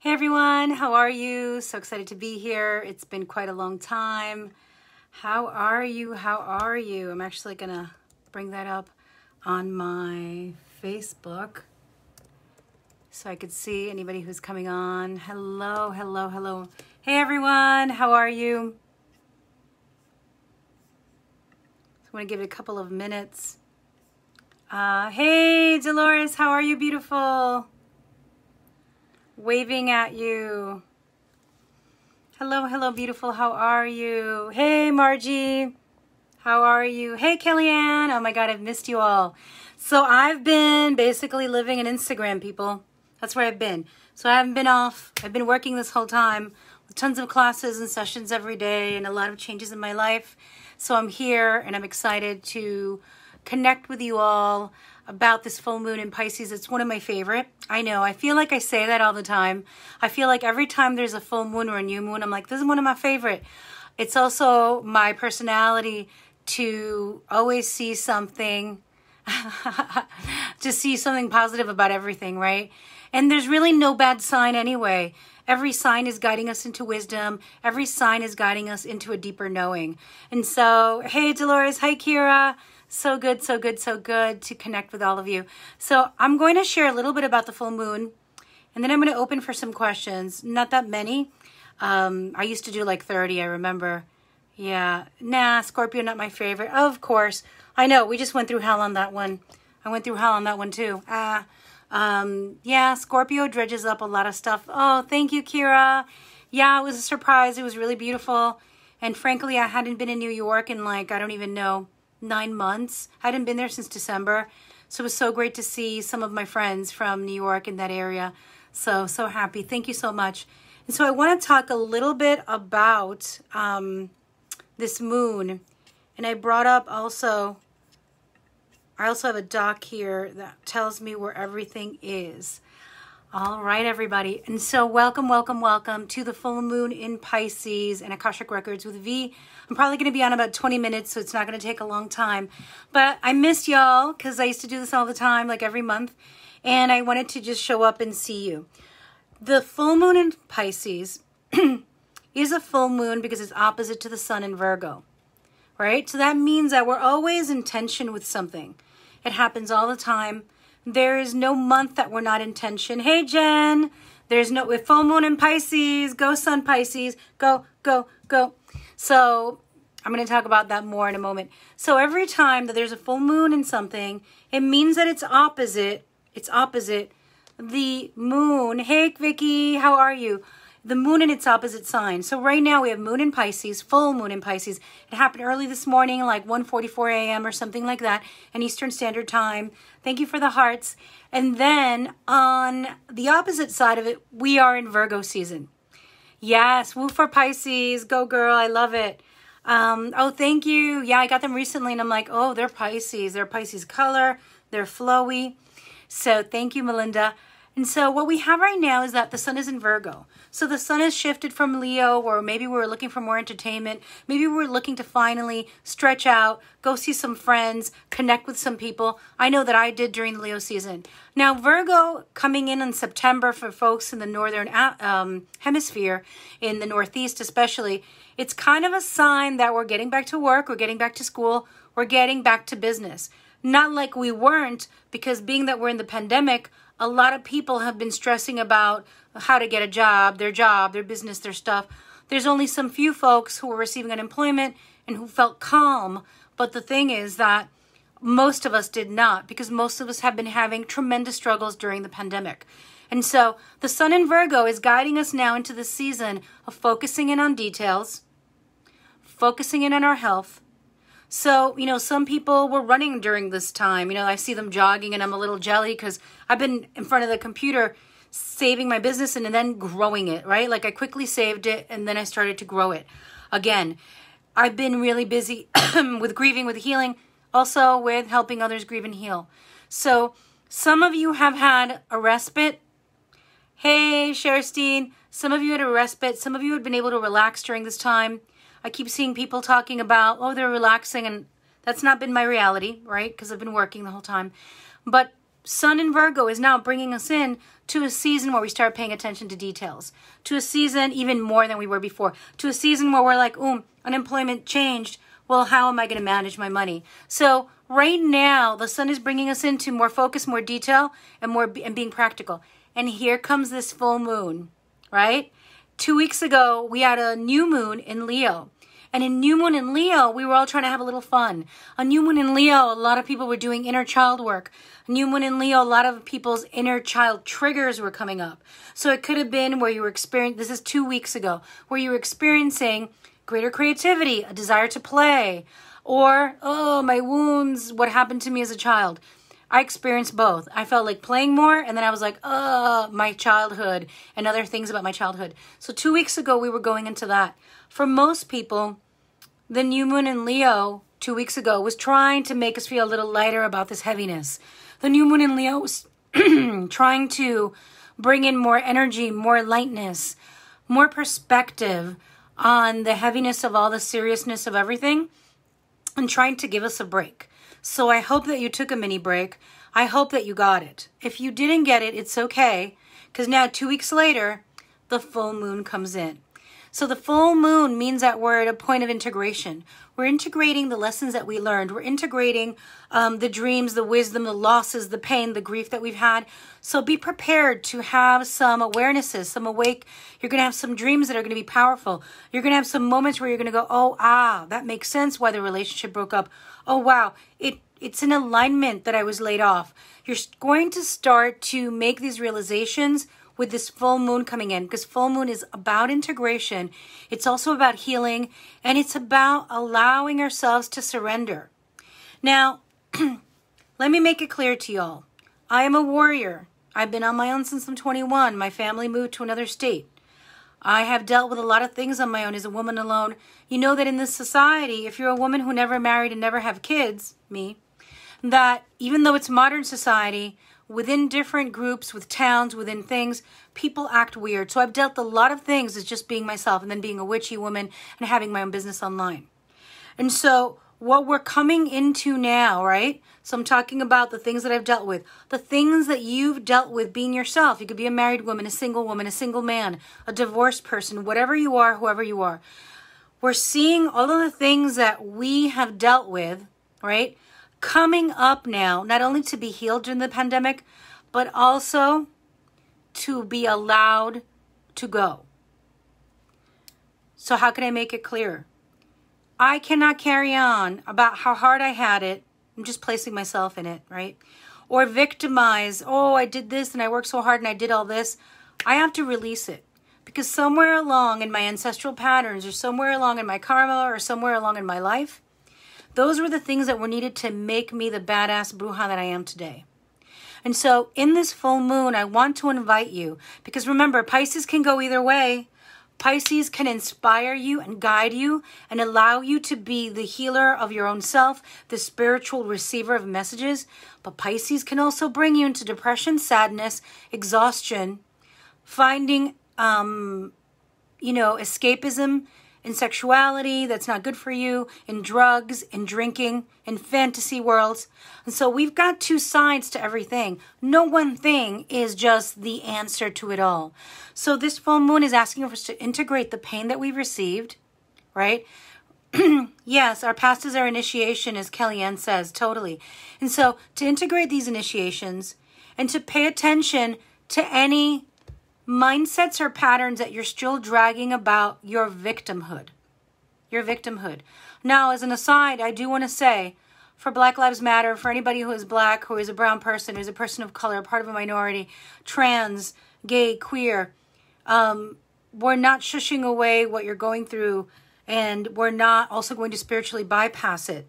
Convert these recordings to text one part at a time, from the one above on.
Hey everyone, how are you? So excited to be here. It's been quite a long time. How are you? How are you? I'm actually gonna bring that up on my Facebook so I could see anybody who's coming on. Hello, hello, hello. Hey everyone, how are you? I want to give it a couple of minutes. Hey Dolores, how are you, beautiful? Waving at you. Hello, hello, beautiful. How are you? Hey, Margie. How are you? Hey, Kellyanne. Oh my God, I've missed you all. So I've been basically living in Instagram, people. That's where I've been. So I haven't been off. I've been working this whole time with tons of classes and sessions every day and a lot of changes in my life. So I'm here and I'm excited to connect with you all about this full moon in Pisces. It's one of my favorite. I know. I feel like I say that all the time. I feel like every time there's a full moon or a new moon, I'm like, this is one of my favorite. It's also my personality to always see something, to see something positive about everything, right? And there's really no bad sign anyway. Every sign is guiding us into wisdom. Every sign is guiding us into a deeper knowing. And so, hey, Dolores. Hi, Kira. So good, so good, so good to connect with all of you. So I'm going to share a little bit about the full moon, and then I'm going to open for some questions. Not that many. I used to do like 30, I remember. Yeah. Nah, Scorpio, not my favorite. Of course. I know, we just went through hell on that one. I went through hell on that one too. Yeah, Scorpio dredges up a lot of stuff. Oh, thank you, Kira. Yeah, it was a surprise. It was really beautiful. And frankly, I hadn't been in New York in like, I don't even know, 9 months. I hadn't been there since December. So it was so great to see some of my friends from New York in that area. So happy. Thank you so much. And so I want to talk a little bit about this moon. And I brought up also, I also have a doc here that tells me where everything is. All right, everybody. And so welcome, welcome, welcome to the full moon in Pisces and Akashic Records with V. I'm probably going to be on about 20 minutes, so it's not going to take a long time. But I missed y'all because I used to do this all the time, like every month. And I wanted to just show up and see you. The full moon in Pisces is a full moon because it's opposite to the sun in Virgo, right? So that means that we're always in tension with something. It happens all the time. There is no month that we're not in tension. Hey, Jen. There's no, with full moon in Pisces, go sun Pisces, go, go, go. So I'm going to talk about that more in a moment. So every time that there's a full moon in something, it means that it's opposite the moon. Hey, Vicky, how are you? The moon in its opposite sign. So right now we have moon in Pisces, full moon in Pisces. It happened early this morning, like 1:44 a.m. or something like that, in Eastern Standard Time. Thank you for the hearts. And then on the opposite side of it, we are in Virgo season. Yes, woo for Pisces. Go girl, I love it. Oh, thank you. Yeah, I got them recently and I'm like, oh, they're Pisces. They're Pisces color. They're flowy. So thank you, Melinda. And so what we have right now is that the sun is in Virgo. So the sun has shifted from Leo, or maybe we were looking for more entertainment. Maybe we were looking to finally stretch out, go see some friends, connect with some people. I know that I did during the Leo season. Now, Virgo coming in September for folks in the northern hemisphere, in the Northeast especially, it's kind of a sign that we're getting back to work, we're getting back to school, we're getting back to business. Not like we weren't, because being that we're in the pandemic, a lot of people have been stressing about how to get a job, their business, their stuff. There's only some few folks who were receiving unemployment and who felt calm. But the thing is that most of us did not, because most of us have been having tremendous struggles during the pandemic. And so the sun in Virgo is guiding us now into the season of focusing in on details, focusing in on our health. So, you know, some people were running during this time. You know, I see them jogging and I'm a little jelly because I've been in front of the computer saving my business and then growing it, right? Like I quickly saved it and then I started to grow it again. I've been really busy with grieving, with healing, also with helping others grieve and heal. So some of you have had a respite. Hey, Sherstein, some of you had a respite. Some of you had been able to relax during this time. I keep seeing people talking about, oh, they're relaxing, and that's not been my reality, right? Because I've been working the whole time. But Sun in Virgo is now bringing us in to a season where we start paying attention to details, to a season even more than we were before, to a season where we're like, unemployment changed. Well, how am I going to manage my money? So right now, the sun is bringing us into more focus, more detail, and being practical. And here comes this full moon, right? 2 weeks ago, we had a new moon in Leo. And in new moon in Leo, we were all trying to have a little fun. A new moon in Leo, a lot of people were doing inner child work. A new moon in Leo, a lot of people's inner child triggers were coming up. So it could have been where you were experiencing, this is 2 weeks ago, where you were experiencing greater creativity, a desire to play, or, oh, my wounds, what happened to me as a child. I experienced both. I felt like playing more, and then I was like, my childhood and other things about my childhood. So 2 weeks ago, we were going into that. For most people, the new moon in Leo 2 weeks ago was trying to make us feel a little lighter about this heaviness. The new moon in Leo was trying to bring in more energy, more lightness, more perspective on the heaviness of all the seriousness of everything, and trying to give us a break. So I hope that you took a mini break. I hope that you got it. If you didn't get it, it's okay, because now 2 weeks later, the full moon comes in. So the full moon means that we're at a point of integration. We're integrating the lessons that we learned. We're integrating the dreams, the wisdom, the losses, the pain, the grief that we've had. So be prepared to have some awarenesses, some awake. You're going to have some dreams that are going to be powerful. You're going to have some moments where you're going to go, that makes sense why the relationship broke up. Oh, wow, it's an alignment that I was laid off. You're going to start to make these realizations with this full moon coming in, because full moon is about integration. It's also about healing, and it's about allowing ourselves to surrender. Now, let me make it clear to y'all. I am a warrior. I've been on my own since I'm 21. My family moved to another state. I have dealt with a lot of things on my own as a woman alone. You know that in this society, if you're a woman who never married and never have kids, me, that even though it's modern society, within different groups, with towns, within things, people act weird. So I've dealt a lot of things as just being myself and then being a witchy woman and having my own business online. And so what we're coming into now, right? So I'm talking about the things that I've dealt with, the things that you've dealt with being yourself. You could be a married woman, a single man, a divorced person, whatever you are, whoever you are. We're seeing all of the things that we have dealt with, right? Coming up now, not only to be healed during the pandemic, but also to be allowed to go. So how can I make it clear? I cannot carry on about how hard I had it. I'm just placing myself in it, right? Or victimize, I did this and I worked so hard and I did all this. I have to release it. Because somewhere along in my ancestral patterns, or somewhere along in my karma, or somewhere along in my life, those were the things that were needed to make me the badass bruja that I am today. And so in this full moon, I want to invite you, because remember, Pisces can go either way. Pisces can inspire you and guide you and allow you to be the healer of your own self, the spiritual receiver of messages. But Pisces can also bring you into depression, sadness, exhaustion, finding, escapism, in sexuality that's not good for you, in drugs, in drinking, in fantasy worlds. And so we've got two sides to everything. No one thing is just the answer to it all. So this full moon is asking us to integrate the pain that we've received, right? Yes, our past is our initiation, as Kellyanne says, totally. And so to integrate these initiations and to pay attention to any mindsets or patterns that you're still dragging about your victimhood. Your victimhood. Now, as an aside, I do want to say, for Black Lives Matter, for anybody who is black, who is a brown person, who's a person of color, part of a minority, trans, gay, queer, we're not shushing away what you're going through, and we're not also going to spiritually bypass it.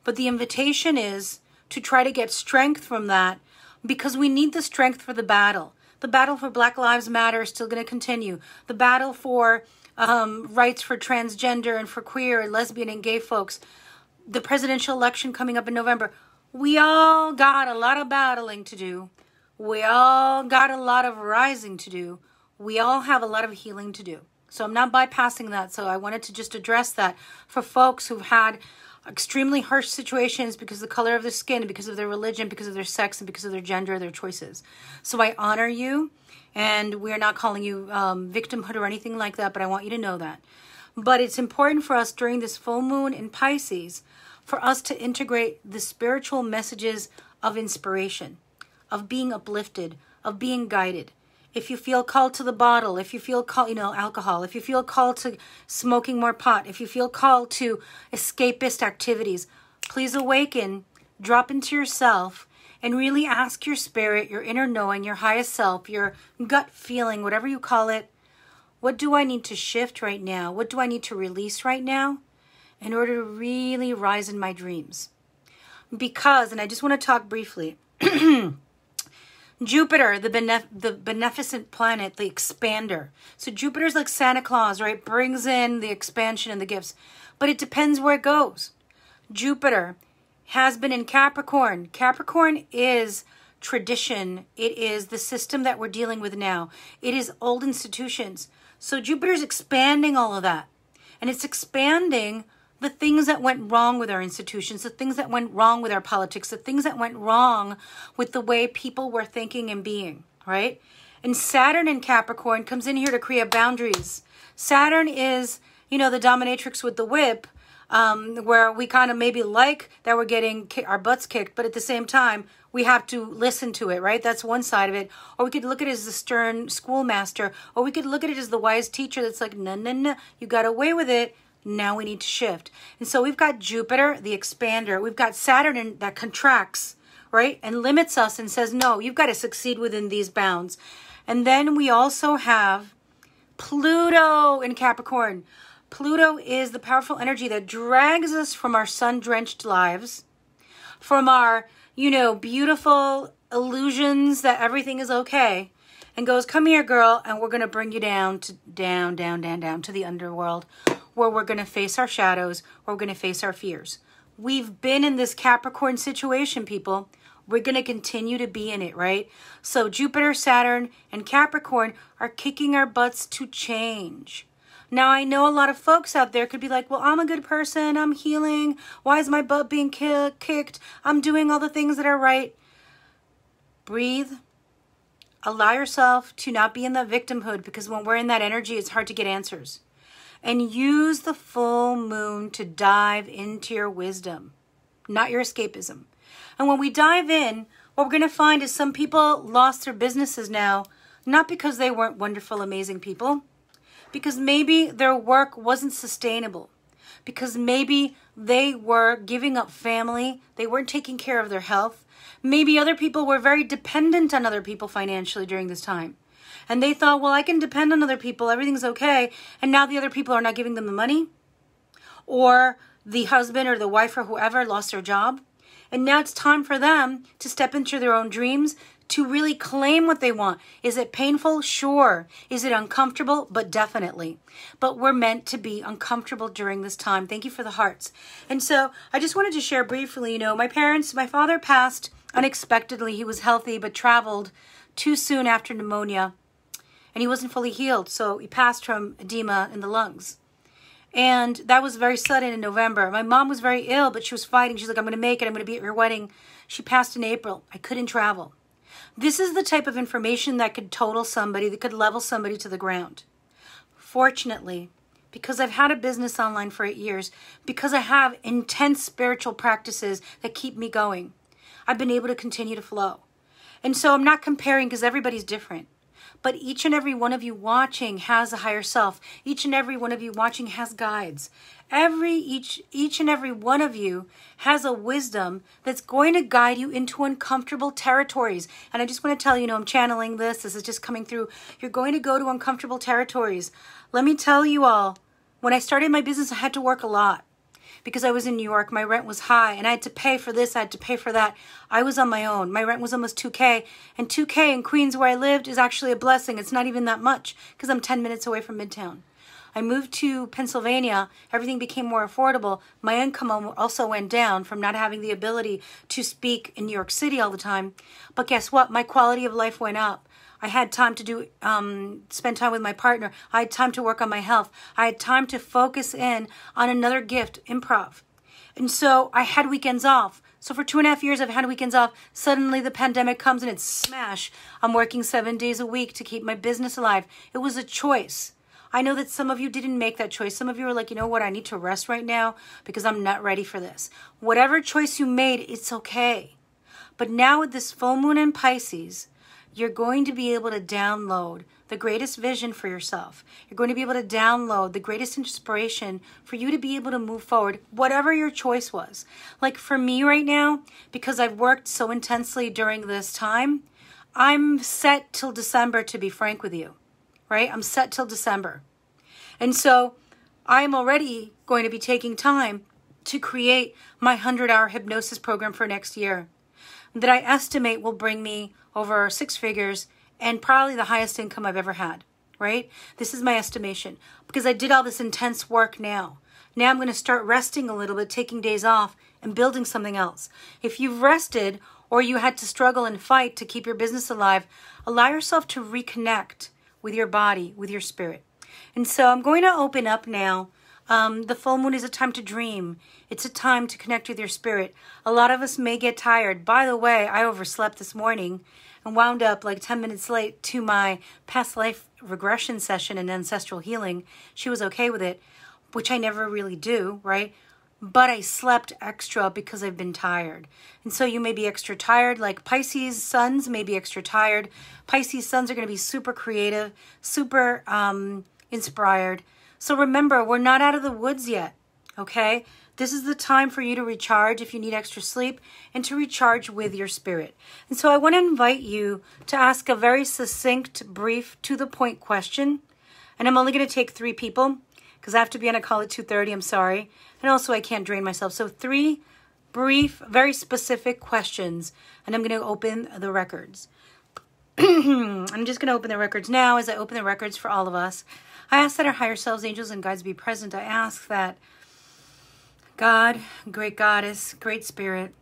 But the invitation is to try to get strength from that, because we need the strength for the battle. The battle for Black Lives Matter is still going to continue. The battle for rights for transgender and for queer and lesbian and gay folks. The presidential election coming up in November. We all got a lot of battling to do. We all got a lot of rising to do. We all have a lot of healing to do. So I'm not bypassing that. So I wanted to just address that for folks who've had extremely harsh situations because of the color of their skin, because of their religion, because of their sex, and because of their gender, their choices. So I honor you, and we're not calling you victimhood or anything like that, but I want you to know that. But it's important for us during this full moon in Pisces for us to integrate the spiritual messages of inspiration, of being uplifted, of being guided. If you feel called to the bottle, if you feel called, alcohol, if you feel called to smoking more pot, if you feel called to escapist activities, please awaken, drop into yourself, and really ask your spirit, your inner knowing, your highest self, your gut feeling, whatever you call it, what do I need to shift right now? What do I need to release right now in order to really rise in my dreams? Because, and I just want to talk briefly, Jupiter, the beneficent planet, the expander. So Jupiter's like Santa Claus, right? Brings in the expansion and the gifts. But it depends where it goes. Jupiter has been in Capricorn. Capricorn is tradition. It is the system that we're dealing with now. It is old institutions. So Jupiter's expanding all of that. And it's expanding the things that went wrong with our institutions, the things that went wrong with our politics, the things that went wrong with the way people were thinking and being, right? And Saturn in Capricorn comes in here to create boundaries. Saturn is, the dominatrix with the whip, where we kind of maybe like that we're getting our butts kicked, but at the same time, we have to listen to it, right? That's one side of it. Or we could look at it as the stern schoolmaster, or we could look at it as the wise teacher that's like, no, you got away with it. Now we need to shift. And so we've got Jupiter, the expander. We've got Saturn that contracts, right? And limits us and says, no, you've got to succeed within these bounds. And then we also have Pluto in Capricorn. Pluto is the powerful energy that drags us from our sun-drenched lives, from our, beautiful illusions that everything is okay, and goes, come here, girl, and we're going to bring you down to the underworld, where we're going to face our shadows, where we're going to face our fears. We've been in this Capricorn situation, people. We're going to continue to be in it, right? So Jupiter, Saturn, and Capricorn are kicking our butts to change. Now, I know a lot of folks out there could be like, well, I'm a good person. I'm healing. Why is my butt being kicked? I'm doing all the things that are right. Breathe. Allow yourself to not be in that victimhood, because when we're in that energy, it's hard to get answers. And use the full moon to dive into your wisdom, not your escapism. And when we dive in, what we're going to find is some people lost their businesses now, not because they weren't wonderful, amazing people, because maybe their work wasn't sustainable, because maybe they were giving up family, they weren't taking care of their health. Maybe other people were very dependent on other people financially during this time. And they thought, well, I can depend on other people. Everything's okay. And now the other people are not giving them the money. Or the husband or the wife or whoever lost their job. And now it's time for them to step into their own dreams, to really claim what they want. Is it painful? Sure. Is it uncomfortable? But definitely. But we're meant to be uncomfortable during this time. Thank you for the hearts. And so I just wanted to share briefly, my father passed unexpectedly. He was healthy, but traveled too soon after pneumonia. And he wasn't fully healed, so he passed from edema in the lungs. And that was very sudden in November. My mom was very ill, but she was fighting. She's like, I'm going to make it. I'm going to be at your wedding. She passed in April. I couldn't travel. This is the type of information that could total somebody, that could level somebody to the ground. Fortunately, because I've had a business online for 8 years, because I have intense spiritual practices that keep me going, I've been able to continue to flow. And so I'm not comparing, because everybody's different. But each and every one of you watching has a higher self. Each and every one of you watching has guides. Each and every one of you has a wisdom that's going to guide you into uncomfortable territories. And I just want to tell you, I'm channeling this. This is just coming through. You're going to go to uncomfortable territories. Let me tell you all, when I started my business, I had to work a lot. Because I was in New York, my rent was high, and I had to pay for this, I had to pay for that. I was on my own. My rent was almost $2,000, and $2,000 in Queens where I lived is actually a blessing. It's not even that much, because I'm 10 minutes away from Midtown. I moved to Pennsylvania. Everything became more affordable. My income also went down from not having the ability to speak in New York City all the time. But guess what? My quality of life went up. I had time to spend time with my partner. I had time to work on my health. I had time to focus in on another gift, improv. And so I had weekends off. So for 2.5 years, I've had weekends off. Suddenly the pandemic comes and it's smash. I'm working 7 days a week to keep my business alive. It was a choice. I know that some of you didn't make that choice. Some of you are like, you know what? I need to rest right now because I'm not ready for this. Whatever choice you made, it's okay. But now with this full moon in Pisces, you're going to be able to download the greatest vision for yourself. You're going to be able to download the greatest inspiration for you to be able to move forward, whatever your choice was. Like for me right now, because I've worked so intensely during this time, I'm set till December, to be frank with you, right? I'm set till December. And so I'm already going to be taking time to create my 100-hour hypnosis program for next year that I estimate will bring me over 6 figures and probably the highest income I've ever had, right? This is my estimation because I did all this intense work now. Now I'm going to start resting a little bit, taking days off and building something else. If you've rested or you had to struggle and fight to keep your business alive, allow yourself to reconnect with your body, with your spirit. And so I'm going to open up now. The full moon is a time to dream. It's a time to connect with your spirit. A lot of us may get tired. By the way, I overslept this morning and wound up like 10 minutes late to my past life regression session and ancestral healing. She was okay with it, which I never really do, right? But I slept extra because I've been tired. And so you may be extra tired, like Pisces suns may be extra tired. Pisces suns are going to be super creative, super inspired. So remember, we're not out of the woods yet, okay? This is the time for you to recharge if you need extra sleep and to recharge with your spirit. And so I want to invite you to ask a very succinct, brief, to-the-point question. And I'm only going to take 3 people because I have to be on a call at 2:30. I'm sorry. And also I can't drain myself. So 3 brief, very specific questions. And I'm going to open the records. I'm just going to open the records now. As I open the records for all of us, I ask that our higher selves, angels, and guides be present. I ask that God, great goddess, great spirit,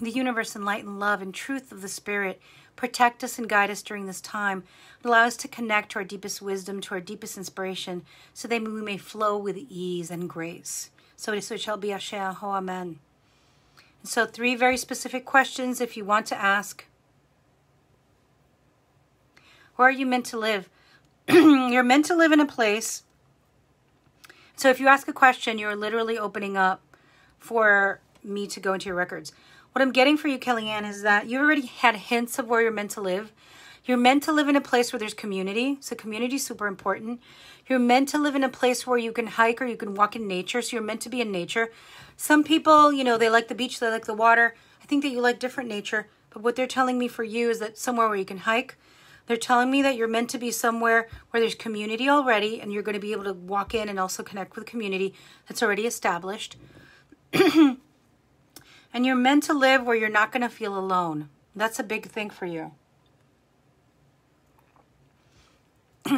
the universe and light and love and truth of the spirit, protect us and guide us during this time. Allow us to connect to our deepest wisdom, to our deepest inspiration, so that we may flow with ease and grace. So it shall be. Ashe, Aho, Amen. And so 3 very specific questions if you want to ask. Where are you meant to live? You're meant to live in a place. So if you ask a question, you're literally opening up for me to go into your records. What I'm getting for you, Kellyanne, is that you already had hints of where you're meant to live. You're meant to live in a place where there's community. So community is super important. You're meant to live in a place where you can hike or you can walk in nature. So you're meant to be in nature. Some people, you know, they like the beach, they like the water. I think that you like different nature. But what they're telling me for you is that somewhere where you can hike. They're telling me that you're meant to be somewhere where there's community already and you're going to be able to walk in and also connect with community that's already established. And you're meant to live where you're not going to feel alone. That's a big thing for you.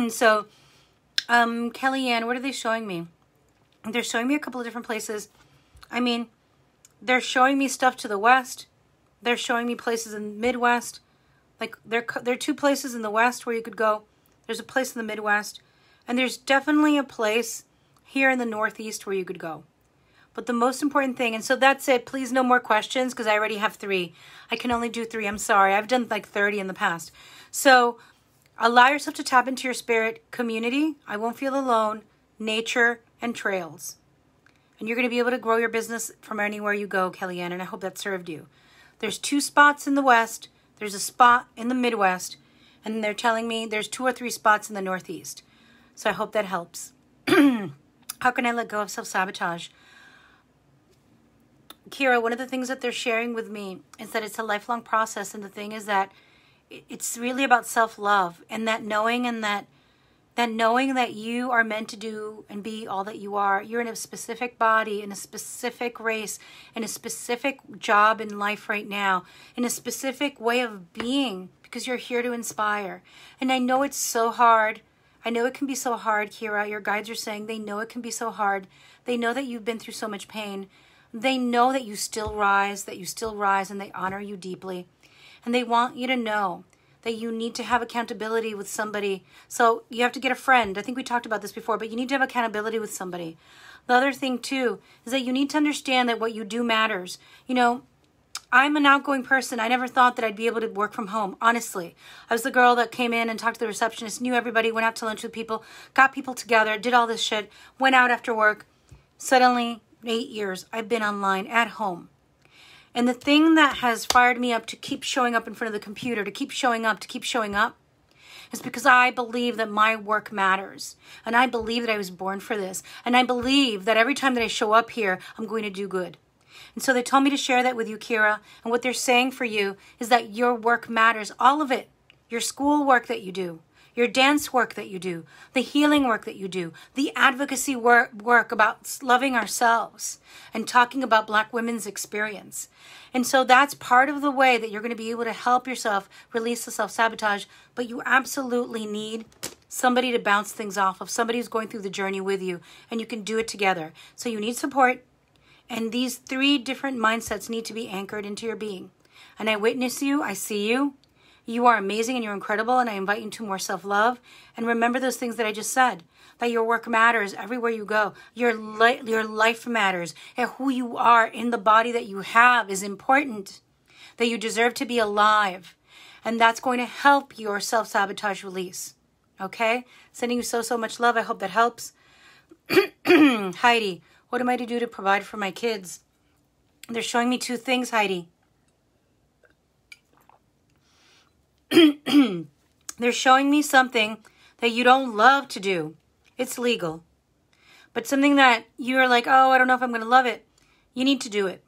So, Kellyanne, what are they showing me? They're showing me a couple of different places. I mean, they're showing me stuff to the west. They're showing me places in the Midwest. Like, there are 2 places in the West where you could go. There's a place in the Midwest. And there's definitely a place here in the Northeast where you could go. But the most important thing, and so that's it. Please, no more questions because I already have 3. I can only do 3. I'm sorry. I've done like 30 in the past. So allow yourself to tap into your spirit. Community, I won't feel alone, nature, and trails. And you're going to be able to grow your business from anywhere you go, Kellyanne, and I hope that served you. There's 2 spots in the West. There's a spot in the Midwest, and they're telling me there's 2 or 3 spots in the Northeast. So I hope that helps. How can I let go of self-sabotage? Kira, one of the things that they're sharing with me is that it's a lifelong process, and the thing is that it's really about self-love and that knowing that you are meant to do and be all that you are. You're in a specific body, in a specific race, in a specific job in life right now, in a specific way of being, because you're here to inspire. And I know it's so hard. I know it can be so hard, Kira. Your guides are saying they know it can be so hard. They know that you've been through so much pain. They know that you still rise, and they honor you deeply. And they want you to know that you need to have accountability with somebody. So you have to get a friend. I think we talked about this before, but you need to have accountability with somebody. The other thing too is that you need to understand that what you do matters. You know, I'm an outgoing person. I never thought that I'd be able to work from home, honestly. I was the girl that came in and talked to the receptionist, knew everybody, went out to lunch with people, got people together, did all this shit, went out after work. Suddenly, 8 years, I've been online at home. And the thing that has fired me up to keep showing up in front of the computer, to keep showing up, is because I believe that my work matters. And I believe that I was born for this. And I believe that every time that I show up here, I'm going to do good. And so they told me to share that with you, Kira. And what they're saying for you is that your work matters. All of it. Your school work that you do. Your dance work that you do. The healing work that you do. The advocacy work about loving ourselves. And talking about Black women's experience. And so that's part of the way that you're going to be able to help yourself release the self-sabotage. But you absolutely need somebody to bounce things off of. Somebody who's going through the journey with you. And you can do it together. So you need support. And these 3 different mindsets need to be anchored into your being. And I witness you. I see you. You are amazing and you're incredible. And I invite you to more self-love. And remember those things that I just said. That your work matters everywhere you go. Your life matters. And who you are in the body that you have is important. That you deserve to be alive. And that's going to help your self-sabotage release. Okay? Sending you so much love. I hope that helps. Heidi. What am I to do to provide for my kids? They're showing me 2 things, Heidi. They're showing me something that you don't love to do. It's legal. But something that you're like, oh, I don't know if I'm going to love it. You need to do it.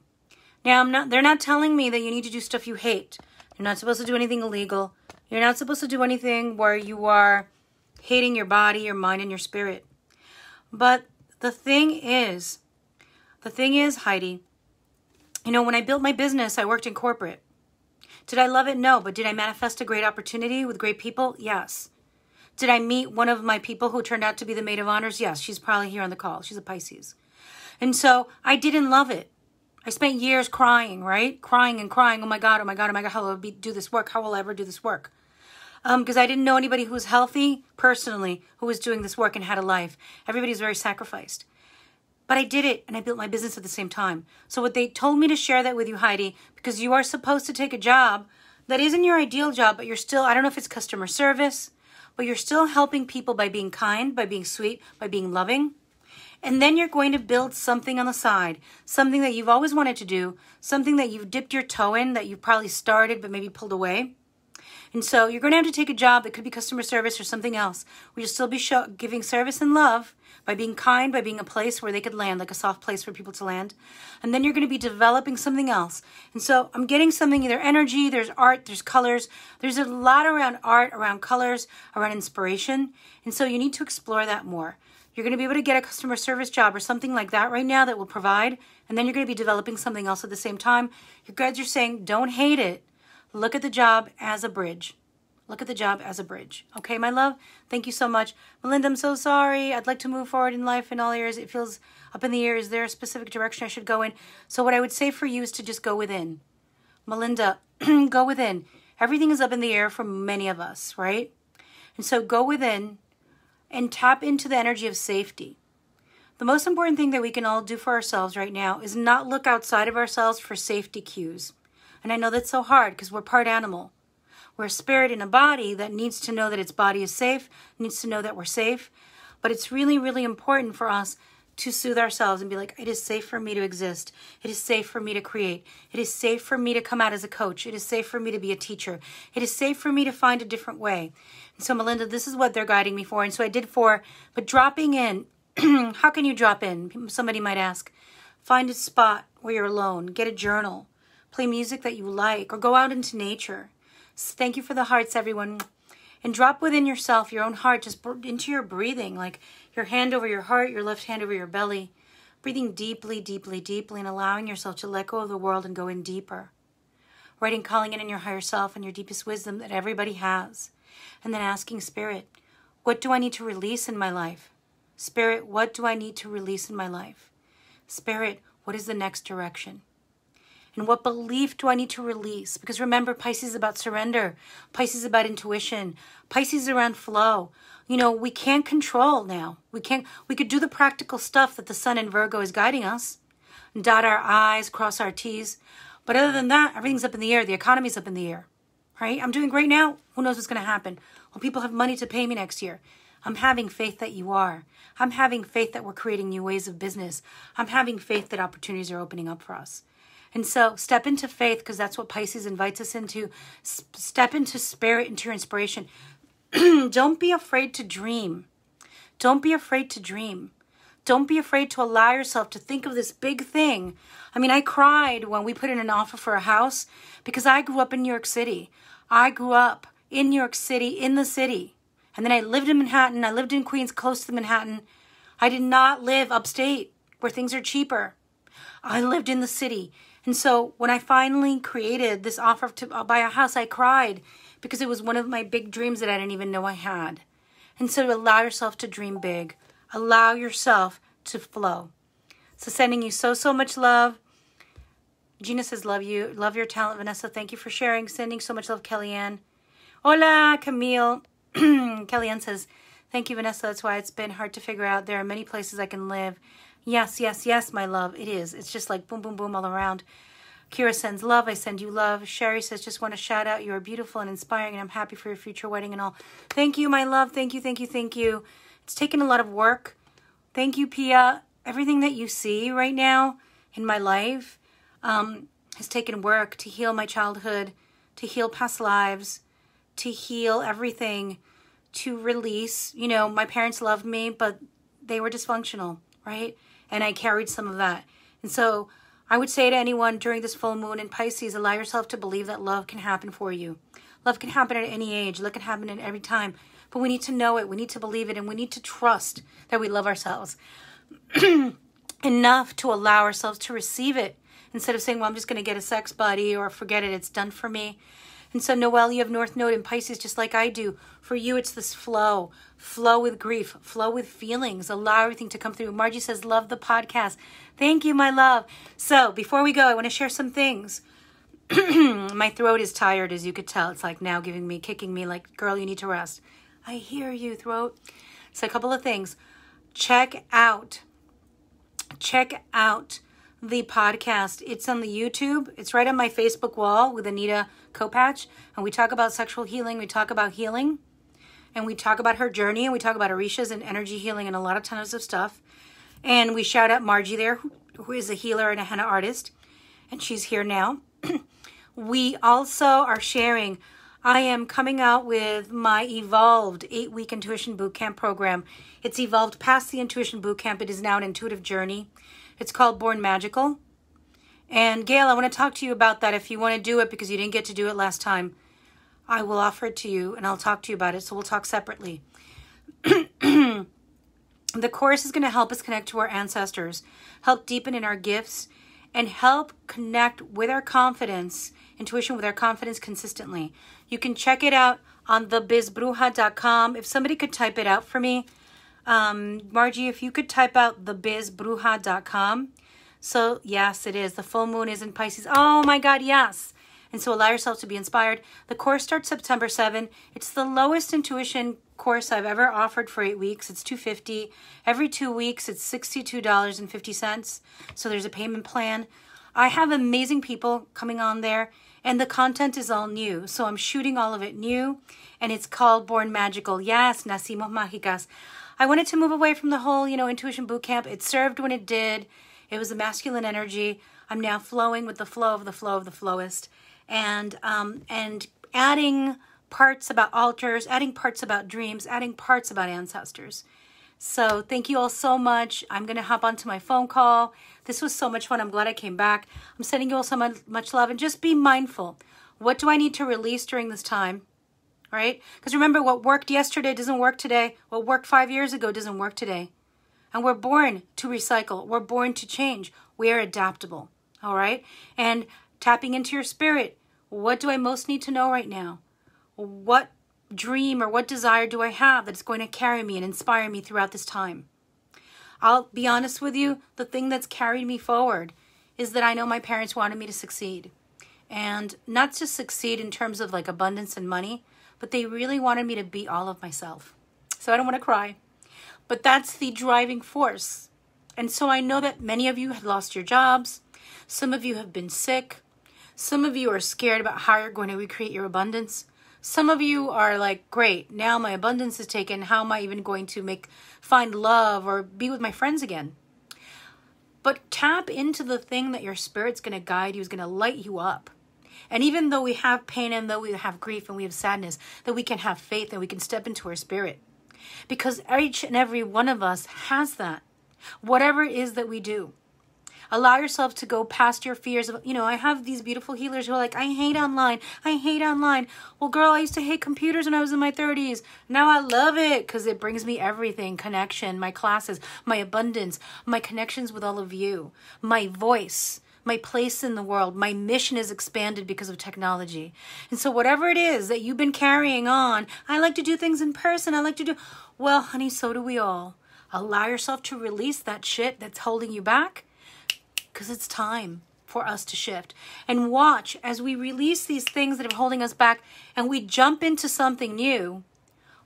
Now, they're not telling me that you need to do stuff you hate. You're not supposed to do anything illegal. You're not supposed to do anything where you are hating your body, your mind, and your spirit. But the thing is, Heidi, you know, when I built my business, I worked in corporate. Did I love it? No. But did I manifest a great opportunity with great people? Yes. Did I meet one of my people who turned out to be the maid of honors? Yes. She's probably here on the call. She's a Pisces. And so I didn't love it. I spent years crying, right? Crying and crying. Oh my God, how will I do this work? How will I ever do this work? Because I didn't know anybody who was healthy personally who was doing this work and had a life. Everybody's very sacrificed. But I did it, and I built my business at the same time. So what they told me to share that with you, Heidi, because you are supposed to take a job that isn't your ideal job, but you're still, I don't know if it's customer service, but you're still helping people by being kind, by being sweet, by being loving. And then you're going to build something on the side, something that you've always wanted to do, something that you've dipped your toe in, that you probably started but maybe pulled away. And so you're going to have to take a job that could be customer service or something else, where you'll still be giving service and love by being kind, by being a place where they could land, like a soft place for people to land. And then you're going to be developing something else. And so I'm getting something, either energy, there's art, there's colors. There's a lot around art, around colors, around inspiration. And so you need to explore that more. You're going to be able to get a customer service job or something like that right now that will provide. And then you're going to be developing something else at the same time. Your guides are saying, don't hate it. Look at the job as a bridge. Look at the job as a bridge. Okay, my love? Thank you so much. Melinda, I'm so sorry. I'd like to move forward in life in all areas. It feels up in the air. Is there a specific direction I should go in? So what I would say for you is to just go within. Melinda, go within. Everything is up in the air for many of us, right? And so go within and tap into the energy of safety. The most important thing that we can all do for ourselves right now is not look outside of ourselves for safety cues. And I know that's so hard because we're part animal. We're a spirit in a body that needs to know that its body is safe, needs to know that we're safe. But it's really, really important for us to soothe ourselves and be like, it is safe for me to exist. It is safe for me to create. It is safe for me to come out as a coach. It is safe for me to be a teacher. It is safe for me to find a different way. And so, Melinda, this is what they're guiding me for. And so I did 4. But dropping in, how can you drop in? Somebody might ask. Find a spot where you're alone. Get a journal. Play music that you like. Or go out into nature. Thank you for the hearts, everyone. And drop within yourself, your own heart, just into your breathing, like your hand over your heart, your left hand over your belly. Breathing deeply, deeply, deeply, and allowing yourself to let go of the world and go in deeper. Writing, calling in your higher self and your deepest wisdom that everybody has. And then asking Spirit, what do I need to release in my life? Spirit, what do I need to release in my life? Spirit, what is the next direction? And what belief do I need to release? Because remember, Pisces is about surrender. Pisces is about intuition. Pisces is around flow. You know, we can't control now. We could do the practical stuff that the sun in Virgo is guiding us. Dot our I's, cross our T's. But other than that, everything's up in the air. The economy's up in the air, right? I'm doing great now. Who knows what's going to happen? Will people have money to pay me next year? I'm having faith that you are. I'm having faith that we're creating new ways of business. I'm having faith that opportunities are opening up for us. And so step into faith, because that's what Pisces invites us into. Step into spirit, into your inspiration. Don't be afraid to dream. Don't be afraid to dream. Don't be afraid to allow yourself to think of this big thing. I mean, I cried when we put in an offer for a house because I grew up in New York City. I grew up in New York City, in the city. And then I lived in Manhattan. I lived in Queens, close to Manhattan. I did not live upstate where things are cheaper. I lived in the city. And so when I finally created this offer to buy a house, I cried because it was one of my big dreams that I didn't even know I had. And so allow yourself to dream big. Allow yourself to flow. So sending you so much love. Gina says, love you. Love your talent, Vanessa. Thank you for sharing. Sending so much love, Kellyanne. Hola, Camille. Kellyanne says, thank you, Vanessa. That's why it's been hard to figure out. There are many places I can live. Yes, yes, yes, my love. It is. It's just like boom, boom, boom all around. Kira sends love. I send you love. Sherry says, just want to shout out. You are beautiful and inspiring, and I'm happy for your future wedding and all. Thank you, my love. Thank you, thank you, thank you. It's taken a lot of work. Thank you, Pia. Everything that you see right now in my life has taken work to heal my childhood, to heal past lives, to heal everything, to release. You know, my parents loved me, but they were dysfunctional, right? And I carried some of that. And so I would say to anyone during this full moon in Pisces, allow yourself to believe that love can happen for you. Love can happen at any age. Love can happen at every time. But we need to know it. We need to believe it. And we need to trust that we love ourselves enough to allow ourselves to receive it. Instead of saying, well, I'm just going to get a sex buddy or forget it. It's done for me. And so, Noelle, you have North Node in Pisces just like I do. For you, it's this flow. Flow with grief. Flow with feelings. Allow everything to come through. Margie says, love the podcast. Thank you, my love. So, before we go, I want to share some things. My throat is tired, as you could tell. It's like now kicking me like, girl, you need to rest. I hear you, throat. So, a couple of things. Check out the podcast. It's on the YouTube. It's right on my Facebook wall with Anita Kopach. And we talk about sexual healing. We talk about healing. And we talk about her journey. And we talk about Orisha's and energy healing and a lot of tons of stuff. And we shout out Margie there, who is a healer and a henna artist. And she's here now. We also are sharing. I am coming out with my evolved 8-week intuition bootcamp program. It's evolved past the intuition bootcamp. It is now an intuitive journey. It's called Born Magical. And Gail, I want to talk to you about that. If you want to do it because you didn't get to do it last time, I will offer it to you and I'll talk to you about it. So we'll talk separately. The course is going to help us connect to our ancestors, help deepen in our gifts, and help connect with our confidence, intuition with our confidence consistently. You can check it out on thebizbruja.com. If somebody could type it out for me, Margie, if you could type out thebizbruja.com. So yes, it is. The full moon is in Pisces. Oh my God, yes. And so allow yourself to be inspired. The course starts September 7. It's the lowest intuition course I've ever offered for 8 weeks. It's $250. Every 2 weeks, it's $62.50. So there's a payment plan. I have amazing people coming on there, and the content is all new. So I'm shooting all of it new, and it's called Born Magical. Yes, Nacimos Mágicas. I wanted to move away from the whole, intuition bootcamp. It served when it did. It was a masculine energy. I'm now flowing with the flow of the flow of the flowist, and adding parts about altars, adding parts about dreams, adding parts about ancestors. So thank you all so much. I'm going to hop onto my phone call. This was so much fun. I'm glad I came back. I'm sending you all so much love, and just be mindful. What do I need to release during this time? Right? Because remember, what worked yesterday doesn't work today. What worked 5 years ago doesn't work today. And we're born to recycle. We're born to change. We are adaptable. All right? And tapping into your spirit. What do I most need to know right now? What dream or what desire do I have that's going to carry me and inspire me throughout this time? I'll be honest with you. The thing that's carried me forward is that I know my parents wanted me to succeed. And not just succeed in terms of like abundance and money, but they really wanted me to be all of myself. So I don't want to cry. But that's the driving force. And so I know that many of you have lost your jobs. Some of you have been sick. Some of you are scared about how you're going to recreate your abundance. Some of you are like, great, now my abundance is taken. How am I even going to find love or be with my friends again? But tap into the thing that your spirit's going to guide you, is going to light you up. And even though we have pain and though we have grief and we have sadness, that we can have faith and we can step into our spirit. Because each and every one of us has that. Whatever it is that we do. Allow yourself to go past your fears of, I have these beautiful healers who are like, I hate online. I hate online. Well, girl, I used to hate computers when I was in my 30s. Now I love it because it brings me everything. Connection, my classes, my abundance, my connections with all of you, my voice, my place in the world. My mission is expanded because of technology. And so whatever it is that you've been carrying on, I like to do things in person. Well, honey, so do we all. Allow yourself to release that shit that's holding you back. Because it's time for us to shift. And watch as we release these things that are holding us back and we jump into something new.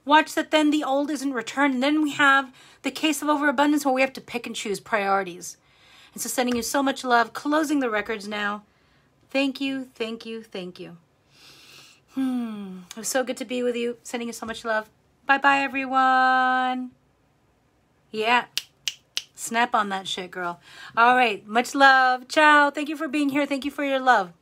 Watch that then the old isn't returned. And then we have the case of overabundance where we have to pick and choose priorities. And so sending you so much love. Closing the records now. Thank you, thank you, thank you. It was so good to be with you. Sending you so much love. Bye-bye, everyone. Yeah. Snap on that shit, girl. All right. Much love. Ciao. Thank you for being here. Thank you for your love.